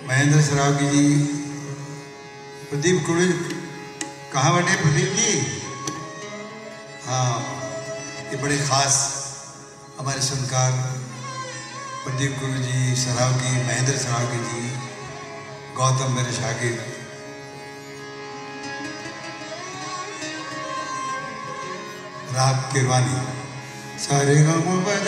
महेंद्र सरावगी जी, प्रदीप कुड़ी, कहाँ बने प्रदीप जी? हाँ, ये बड़े खास हमारे सुनकार प्रदीप कुड़ी जी, सरावगी, महेंद्र सरावगी जी, गौतम मेरे शागिर्द, राग किरवानी, सारे गाँव पद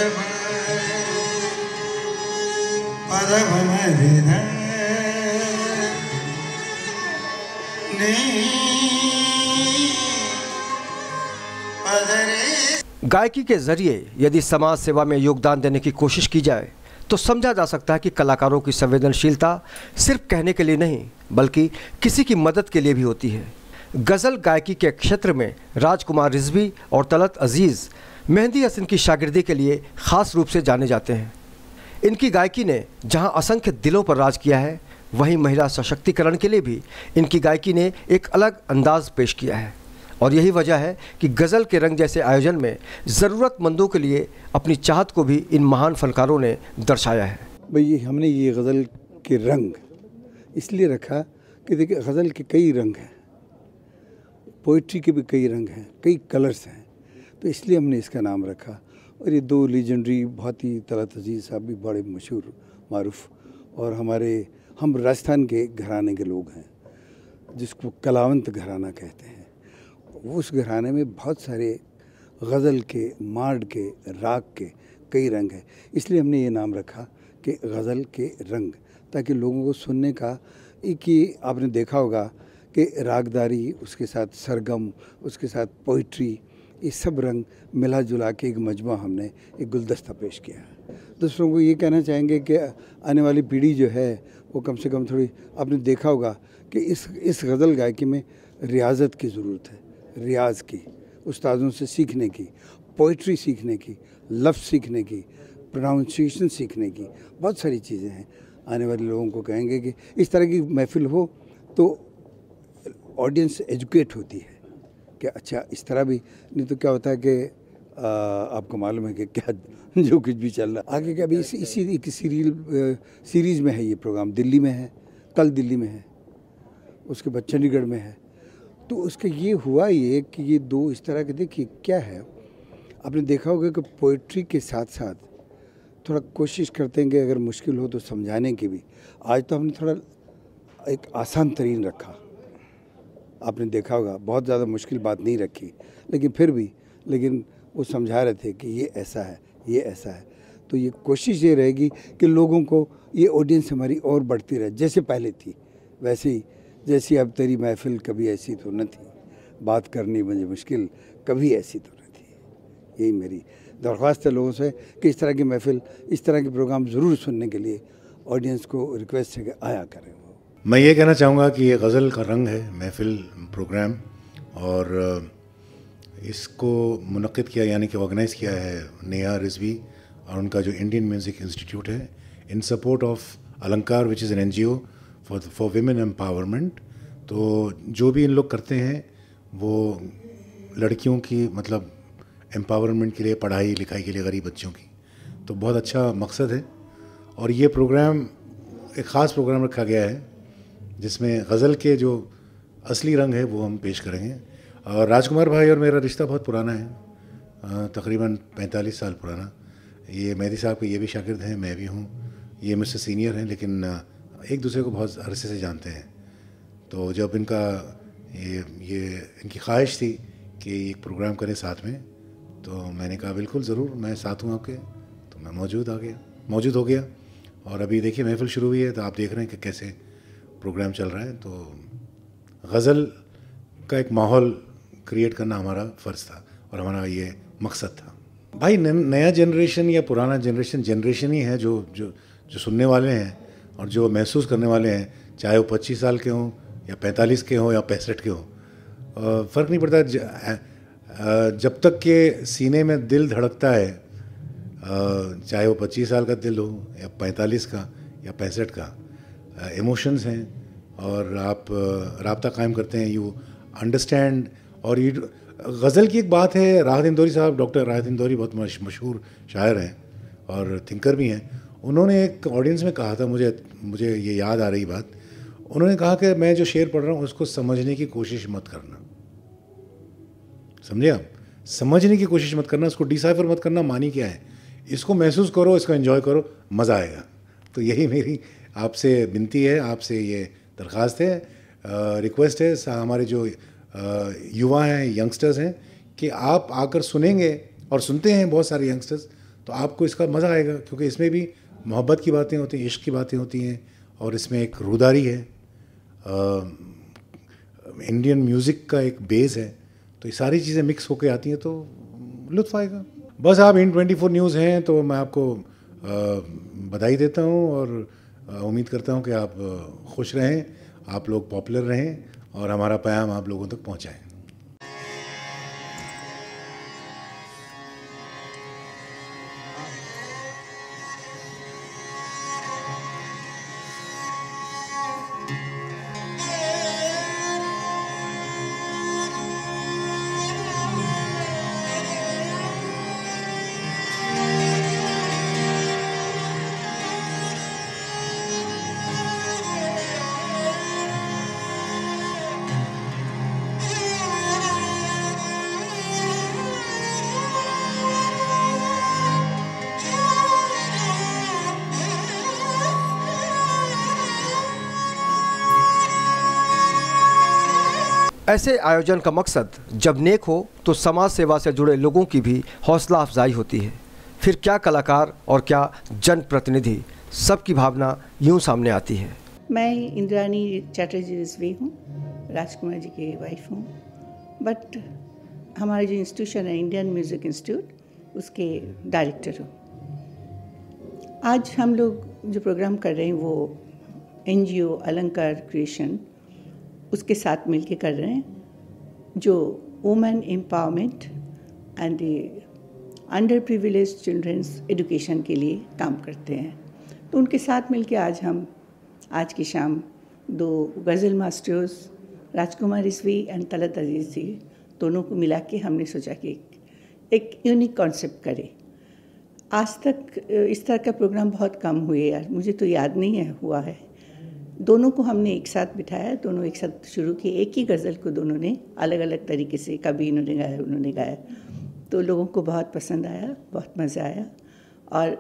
गायकी के जरिए यदि समाज सेवा में योगदान देने की कोशिश की जाए तो समझा जा सकता है कि कलाकारों की संवेदनशीलता सिर्फ कहने के लिए नहीं बल्कि किसी की मदद के लिए भी होती है। गज़ल गायकी के क्षेत्र में राजकुमार रिजवी और तलत अजीज़ मेहंदी हसन की शागिर्दी के लिए ख़ास रूप से जाने जाते हैं। इनकी गायकी ने जहां असंख्य दिलों पर राज किया है, वहीं महिला सशक्तिकरण के लिए भी इनकी गायकी ने एक अलग अंदाज पेश किया है। और यही वजह है कि गज़ल के रंग जैसे आयोजन में ज़रूरतमंदों के लिए अपनी चाहत को भी इन महान फनकारों ने दर्शाया है। भाई हमने ये गज़ल के रंग इसलिए रखा कि देखिए गज़ल के कई रंग हैं, पोइट्री के भी कई रंग हैं, कई कलर्स हैं, तो इसलिए हमने इसका नाम रखा। और ये दो लीजेंडरी बहुत ही तलत अजीज़ साहब भी बड़े मशहूर मारूफ, और हम राजस्थान के घराने के लोग हैं जिसको कलावंत घराना कहते हैं। उस घराने में बहुत सारे गज़ल के, मार्ड के, राग के कई रंग हैं, इसलिए हमने ये नाम रखा कि गज़ल के रंग, ताकि लोगों को सुनने का एक ही आपने देखा होगा कि रागदारी, उसके साथ सरगम, उसके साथ पोइट्री, ये सब रंग मिला जुला के एक मजमा हमने एक गुलदस्ता पेश किया। दूसरों को ये कहना चाहेंगे कि आने वाली पीढ़ी जो है वो कम से कम थोड़ी, आपने देखा होगा कि इस गज़ल गायकी में रियाज़त की ज़रूरत है, रियाज़ की, उस्तादों से सीखने की, पोइट्री सीखने की, लफ्ज़ सीखने की, प्रोनाउंसिएशन सीखने की, बहुत सारी चीज़ें हैं। आने वाले लोगों को कहेंगे कि इस तरह की महफ़िल हो तो ऑडियंस एजुकेट होती है कि अच्छा इस तरह भी, नहीं तो क्या होता है कि आपको मालूम है कि क्या जो कुछ भी चल रहा आगे का। अभी इसी एक सीरीज़ में है ये प्रोग्राम, दिल्ली में है, कल दिल्ली में है, उसके बाद चंडीगढ़ में है। तो उसका ये हुआ ये कि ये दो इस तरह के, देखिए क्या है, आपने देखा होगा कि पोइट्री के साथ साथ थोड़ा कोशिश करते हैं कि अगर मुश्किल हो तो समझाने की भी। आज तो हमने थोड़ा एक आसान तरीन रखा, आपने देखा होगा, बहुत ज़्यादा मुश्किल बात नहीं रखी, लेकिन वो समझा रहे थे कि ये ऐसा है, ये ऐसा है। तो ये कोशिश ये रहेगी कि लोगों को, ये ऑडियंस हमारी और बढ़ती रहे, जैसे पहले थी वैसे ही, जैसी अब तेरी महफिल कभी ऐसी तो न थी, बात करनी मुझे मुश्किल कभी ऐसी तो न थी। यही मेरी दरख्वास्त है लोगों से कि इस तरह की महफिल, इस तरह के प्रोग्राम ज़रूर सुनने के लिए ऑडियंस को रिक्वेस्ट है कि आया करें। मैं ये कहना चाहूँगा कि ये गज़ल का रंग है महफिल प्रोग्राम, और इसको मुनक़्क़िद किया यानी कि ऑर्गेनाइज़ किया है नेहा रिजवी और उनका जो इंडियन म्यूज़िक इंस्टीट्यूट है, इन सपोर्ट ऑफ अलंकार which is an NGO for women empowerment. तो जो भी इन लोग करते हैं वो लड़कियों की मतलब एम्पावरमेंट के लिए, पढ़ाई लिखाई के लिए, गरीब बच्चों की, तो बहुत अच्छा मकसद है। और ये प्रोग्राम एक ख़ास प्रोग्राम रखा गया है जिसमें गज़ल के जो असली रंग है वो हम पेश करेंगे। और राजकुमार भाई और मेरा रिश्ता बहुत पुराना है, तकरीबन 45 साल पुराना। ये मेहदी साहब के ये भी शागिर्द हैं, मैं भी हूँ, ये मुझसे सीनियर हैं, लेकिन एक दूसरे को बहुत अरसे से जानते हैं। तो जब इनका ये इनकी ख्वाहिश थी कि एक प्रोग्राम करें साथ में, तो मैंने कहा बिल्कुल ज़रूर, मैं साथ हूँ आपके। तो मैं मौजूद हो गया। और अभी देखिए महफिल शुरू हुई है, तो आप देख रहे हैं कि कैसे प्रोग्राम चल रहा है। तो गज़ल का एक माहौल क्रिएट करना हमारा फ़र्ज़ था और हमारा ये मकसद था। भाई नया जनरेशन या पुराना जनरेशन ही है जो सुनने वाले हैं और जो महसूस करने वाले हैं, चाहे वो 25 साल के हों या 45 के हों या 65 के हों, फ़र्क नहीं पड़ता। जब तक के सीने में दिल धड़कता है, चाहे वो 25 साल का दिल हो या 45 का या 65 का, इमोशंस हैं और आप राब्ता कायम करते हैं, यू अंडरस्टैंड। और ये गज़ल की एक बात है, राहत इंदौरी साहब, डॉक्टर राहत इंदौरी बहुत मशहूर शायर हैं और थिंकर भी हैं, उन्होंने एक ऑडियंस में कहा था, मुझे ये याद आ रही बात, उन्होंने कहा कि मैं जो शेर पढ़ रहा हूँ उसको समझने की कोशिश मत करना। समझे आप? समझने की कोशिश मत करना, उसको डिसाइफर मत करना, मानी क्या है, इसको महसूस करो, इसको एंजॉय करो, मज़ा आएगा। तो यही मेरी आपसे विनती है, आपसे ये दरख्वास्त है, रिक्वेस्ट है, हमारे जो युवा हैं, यंगस्टर्स हैं, कि आप आकर सुनेंगे, और सुनते हैं बहुत सारे यंगस्टर्स, तो आपको इसका मज़ा आएगा, क्योंकि इसमें भी मोहब्बत की बातें होती हैं, इश्क की बातें होती हैं, और इसमें एक रूदारी है, इंडियन म्यूज़िक का एक बेस है, तो ये सारी चीज़ें मिक्स होके आती हैं, तो लुत्फ़ आएगा। बस आप इन 24 न्यूज़ हैं, तो मैं आपको बधाई देता हूँ, और उम्मीद करता हूँ कि आप खुश रहें, आप लोग पॉपुलर रहें, और हमारा पैगाम आप लोगों तक पहुँचाएँ। ऐसे आयोजन का मकसद जब नेक हो तो समाज सेवा से जुड़े लोगों की भी हौसला अफजाई होती है। फिर क्या कलाकार और क्या जनप्रतिनिधि, सबकी भावना यूं सामने आती है। मैं इंद्रानी चैटर्जी रिजवी हूँ, राजकुमार जी की वाइफ हूँ, बट हमारा जो इंस्टीट्यूशन है इंडियन म्यूज़िक इंस्टीट्यूट, उसके डायरेक्टर हूँ। आज हम लोग जो प्रोग्राम कर रहे हैं वो NGO अलंकार क्रिएशन उसके साथ मिलके कर रहे हैं, जो women empowerment and under privilege childrens education के लिए काम करते हैं। तो उनके साथ मिलके आज की शाम 2 गज़ल मास्टर्स राजकुमार रिजवी एंड तलत अजीज़ जी दोनों को मिला के हमने सोचा कि एक यूनिक कॉन्सेप्ट करें। आज तक इस तरह का प्रोग्राम बहुत कम हुए यार, मुझे तो याद नहीं है हुआ है। दोनों को हमने एक साथ बिठाया, दोनों एक साथ शुरू किए, एक ही गज़ल को दोनों ने अलग अलग तरीके से, कभी इन्होंने गाया उन्होंने गाया, तो लोगों को बहुत पसंद आया, बहुत मज़ा आया। और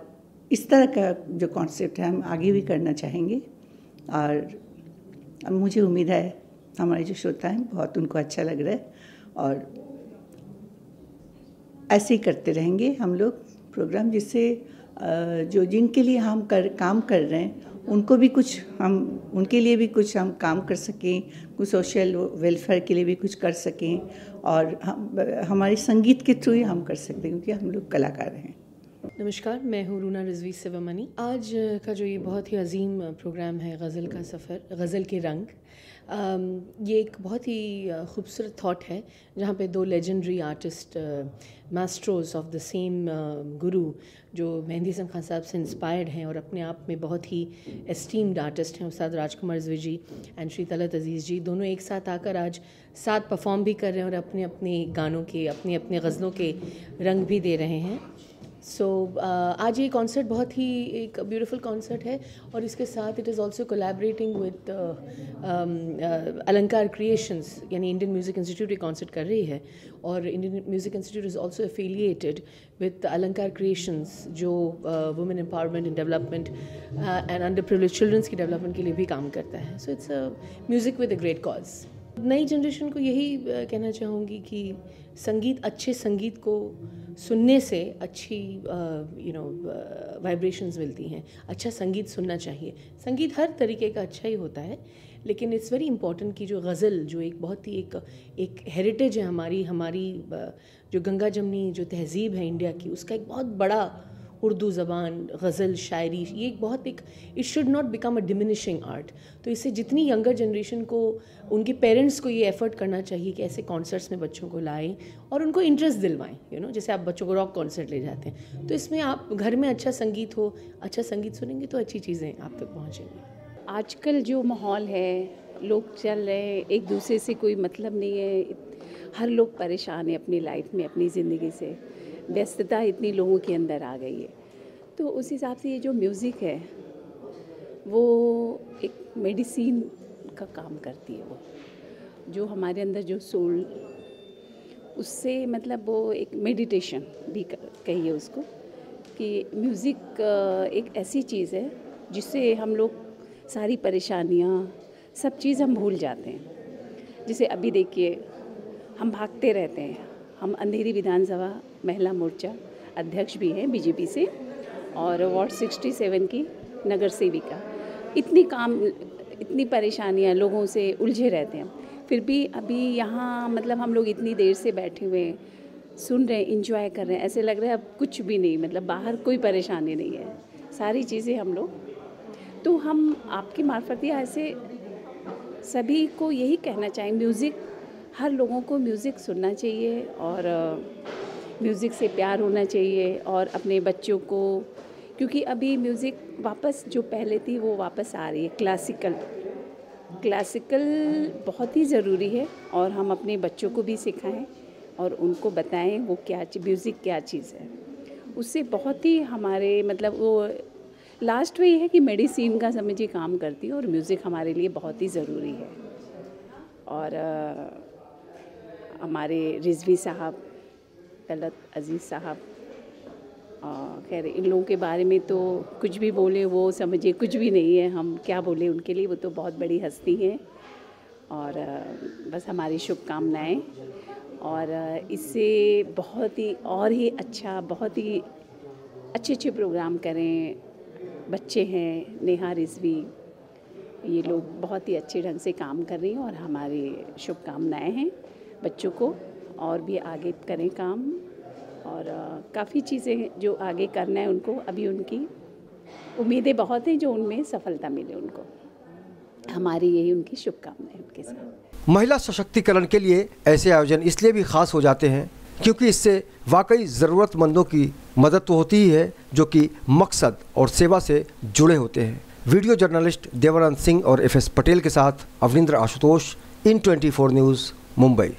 इस तरह का जो कॉन्सेप्ट है हम आगे भी करना चाहेंगे, और मुझे उम्मीद है हमारे जो श्रोता हैं बहुत उनको अच्छा लग रहा है, और ऐसे ही करते रहेंगे हम लोग प्रोग्राम, जिससे जो जिनके लिए हम काम कर रहे हैं उनके लिए भी कुछ हम काम कर सकें, कुछ सोशल वेलफेयर के लिए भी कुछ कर सकें, और हमारे संगीत के थ्रू ही हम कर सकते हैं, क्योंकि हम लोग कलाकार हैं। नमस्कार, मैं हूँ रूना रिजवी सिवामनी। आज का जो ये बहुत ही अजीम प्रोग्राम है गज़ल का सफ़र, गज़ल के रंग, ये एक बहुत ही खूबसूरत थॉट है, जहाँ पे 2 legendary artist, maestros of the same guru, जो मेहंदी हसन खान साहब से इंस्पायर्ड हैं और अपने आप में बहुत ही एस्टीम्ड आर्टिस्ट हैं, उस्ताद राजकुमार रिजवी जी एंड श्री तलत अजीज़ जी, दोनों एक साथ आकर आज साथ परफॉर्म भी कर रहे हैं और अपने अपने गानों के, अपने अपने गज़लों के रंग भी दे रहे हैं। आज ये कॉन्सर्ट बहुत ही एक ब्यूटीफुल कॉन्सर्ट है, और इसके साथ it is also collaborating with Alankar creations, यानी इंडियन म्यूज़िक इंस्टीट्यूट ये कॉन्सर्ट कर रही है, और Indian music institute is also affiliated with Alankar creations, जो women empowerment and development and under privilege childrens की डेवलपमेंट के लिए भी काम करता है। So it's a music with a great cause. नई जनरेशन को यही कहना चाहूँगी कि संगीत, अच्छे संगीत को सुनने से अच्छी वाइब्रेशंस मिलती हैं। अच्छा संगीत सुनना चाहिए। संगीत हर तरीके का अच्छा ही होता है, लेकिन इट्स वेरी इंपॉर्टेंट कि जो गज़ल, जो एक बहुत ही एक हेरिटेज है हमारी जो गंगा जमनी जो तहज़ीब है इंडिया की, उसका एक बहुत बड़ा उर्दू ज़बान, गज़ल, शायरी, ये it should not become a diminishing art. तो इससे जितनी यंगर जनरेशन को, उनके पेरेंट्स को ये एफ़र्ट करना चाहिए कि ऐसे कॉन्सर्ट्स में बच्चों को लाएं और उनको इंटरेस्ट दिलवाएं। जैसे आप बच्चों को रॉक कॉन्सर्ट ले जाते हैं, तो इसमें आप घर में अच्छा संगीत हो, अच्छा संगीत सुनेंगे तो अच्छी चीज़ें आप तक पहुँचेंगी। आजकल जो माहौल है, लोग चल रहे हैं, एक दूसरे से कोई मतलब नहीं है, हर लोग परेशान है अपनी लाइफ में, अपनी ज़िंदगी से, व्यस्तता इतनी लोगों के अंदर आ गई है। तो उस हिसाब से ये जो म्यूज़िक है वो एक मेडिसिन का काम करती है। वो जो हमारे अंदर जो सोल, उससे मतलब वो एक मेडिटेशन भी कहिए उसको, कि म्यूज़िक एक ऐसी चीज़ है जिससे हम लोग सारी परेशानियाँ सब चीज़ हम भूल जाते हैं। जैसे अभी देखिए हम भागते रहते हैं, हम अंधेरी विधानसभा महिला मोर्चा अध्यक्ष भी हैं बीजेपी से, और वार्ड 67 की नगर सेविका। इतनी परेशानियाँ, लोगों से उलझे रहते हैं, फिर भी अभी यहाँ मतलब हम लोग इतनी देर से बैठे हुए हैं, सुन रहे हैं, इंजॉय कर रहे हैं, ऐसे लग रहा है अब कुछ भी नहीं, मतलब बाहर कोई परेशानी नहीं है, सारी चीज़ें हम लोग। तो हम आपके मार्फत या ऐसे सभी को यही कहना चाहें, म्यूज़िक, हर लोगों को म्यूज़िक सुनना चाहिए और म्यूज़िक से प्यार होना चाहिए, और अपने बच्चों को, क्योंकि अभी म्यूज़िक वापस जो पहले थी वो वापस आ रही है। क्लासिकल बहुत ही ज़रूरी है, और हम अपने बच्चों को भी सिखाएं और उनको बताएं वो क्या म्यूज़िक क्या चीज़ है। उससे बहुत ही हमारे मतलब वो लास्ट में ये है कि मेडिसिन का समझिए काम करती है, और म्यूज़िक हमारे लिए बहुत ही ज़रूरी है। और हमारे रिजवी साहब, तलत अजीज़ साहब, खैर इन लोगों के बारे में तो कुछ भी बोले वो समझिए कुछ भी नहीं है, हम क्या बोले उनके लिए, वो तो बहुत बड़ी हस्ती हैं। और बस हमारी शुभकामनाएं, और इससे बहुत ही और ही अच्छा, बहुत ही अच्छे प्रोग्राम करें। बच्चे हैं, नेहा रिजवी, ये लोग बहुत ही अच्छे ढंग से काम कर रही हैं, और हमारी शुभकामनाएं हैं बच्चों को, और भी आगे करें काम, और काफ़ी चीज़ें जो आगे करना है उनको, अभी उनकी उम्मीदें बहुत हैं जो उनमें सफलता मिले उनको। हमारी यही उनकी शुभकामनाएं उनके साथ। महिला सशक्तिकरण के लिए ऐसे आयोजन इसलिए भी खास हो जाते हैं क्योंकि इससे वाकई ज़रूरतमंदों की मदद तो होती ही है, जो कि मकसद और सेवा से जुड़े होते हैं। वीडियो जर्नलिस्ट देवानंद सिंह और FS पटेल के साथ अवनिंद्र आशुतोष, IN24 न्यूज़, मुंबई।